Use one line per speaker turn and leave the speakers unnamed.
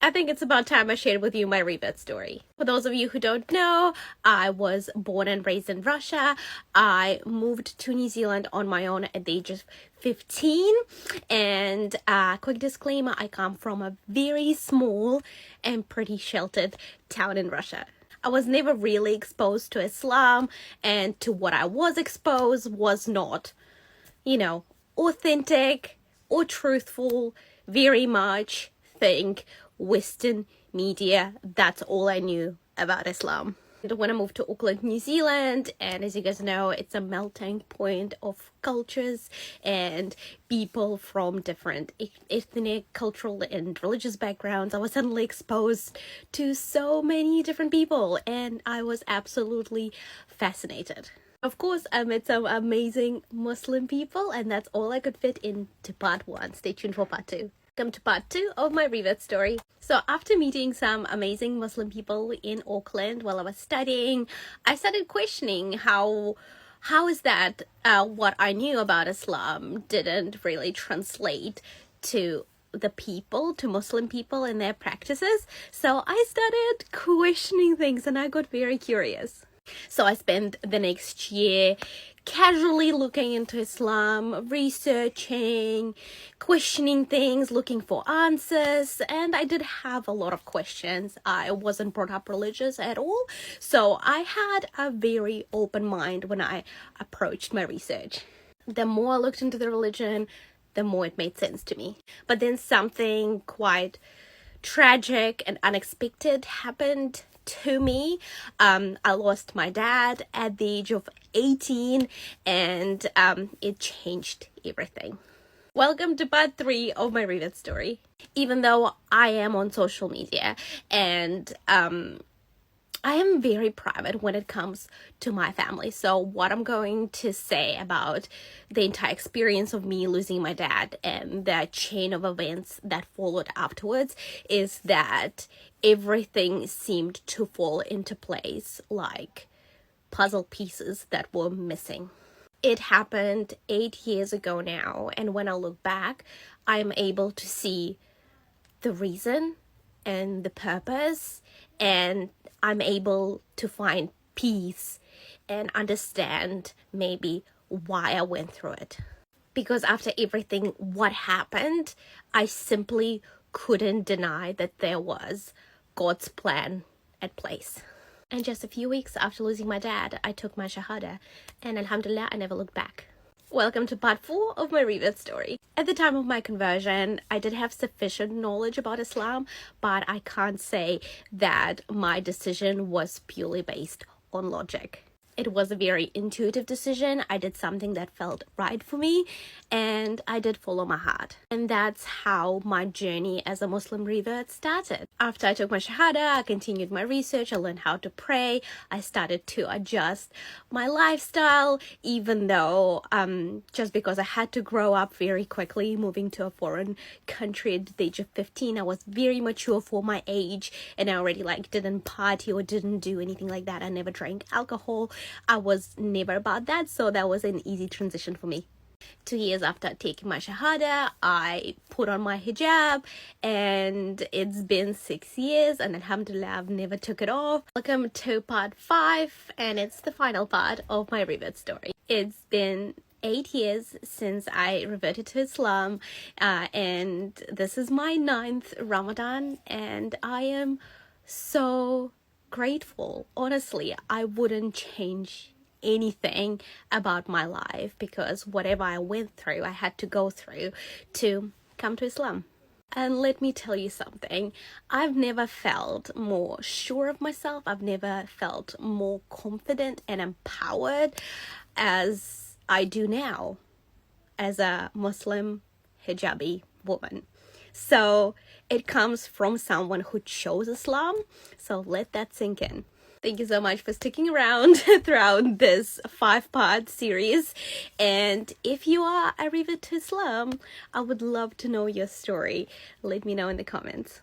I think it's about time I shared with you my rebirth story. For those of you who don't know, I was born and raised in Russia. I moved to New Zealand on my own at the age of 15. And quick disclaimer, I come from a very small and pretty sheltered town in Russia. I was never really exposed to Islam, and to what I was exposed was not, authentic or truthful. Very much think Western media. That's all I knew about Islam. When I moved to Auckland, New Zealand, and as you guys know, it's a melting point of cultures and people from different ethnic, cultural, and religious backgrounds, I was suddenly exposed to so many different people, and I was absolutely fascinated. Of course, I met some amazing Muslim people, and that's all I could fit into part 1. Stay tuned for part 2. Welcome to part 2 of my rebirth story. So after meeting some amazing Muslim people in Auckland while I was studying, I started questioning how is that what I knew about Islam didn't really translate to the people, to Muslim people and their practices. So I started questioning things and I got very curious. So I spent the next year casually looking into Islam, researching, questioning things, looking for answers, and I did have a lot of questions. I wasn't brought up religious at all, so I had a very open mind when I approached my research. The more I looked into the religion, the more it made sense to me. But then something quite tragic and unexpected happened to me. I lost my dad at the age of 18, and it changed everything. Welcome to part 3 of my rebirth story. Even though I am on social media and I am very private when it comes to my family. So what I'm going to say about the entire experience of me losing my dad and the chain of events that followed afterwards is that everything seemed to fall into place like puzzle pieces that were missing. It happened 8 years ago now, and when I look back, I'm able to see the reason and the purpose, and I'm able to find peace and understand maybe why I went through it. Because after everything what happened, I simply couldn't deny that there was God's plan at place. And just a few weeks after losing my dad, I took my shahada, and alhamdulillah, I never looked back. Welcome to part 4 of my rebirth story. At the time of my conversion, I did have sufficient knowledge about Islam, but I can't say that my decision was purely based on logic. It was a very intuitive decision. I did something that felt right for me, and I did follow my heart. And that's how my journey as a Muslim revert started. After I took my shahada, I continued my research. I learned how to pray. I started to adjust my lifestyle, even though just because I had to grow up very quickly, moving to a foreign country at the age of 15, I was very mature for my age, and I already didn't party or didn't do anything like that. I never drank alcohol. I was never about that, so that was an easy transition for me. 2 years after taking my shahada, I put on my hijab, and it's been 6 years, and alhamdulillah, I've never took it off. Welcome to part 5, and it's the final part of my rebirth story. It's been 8 years since I reverted to Islam, and this is my 9th Ramadan, and I am so grateful. Honestly, I wouldn't change anything about my life, because whatever I went through, I had to go through to come to Islam. And let me tell you something, I've never felt more sure of myself. I've never felt more confident and empowered as I do now as a Muslim hijabi woman. So it comes from someone who chose Islam. So let that sink in. Thank you so much for sticking around throughout this 5-part series. And if you are a revert to Islam, I would love to know your story. Let me know in the comments.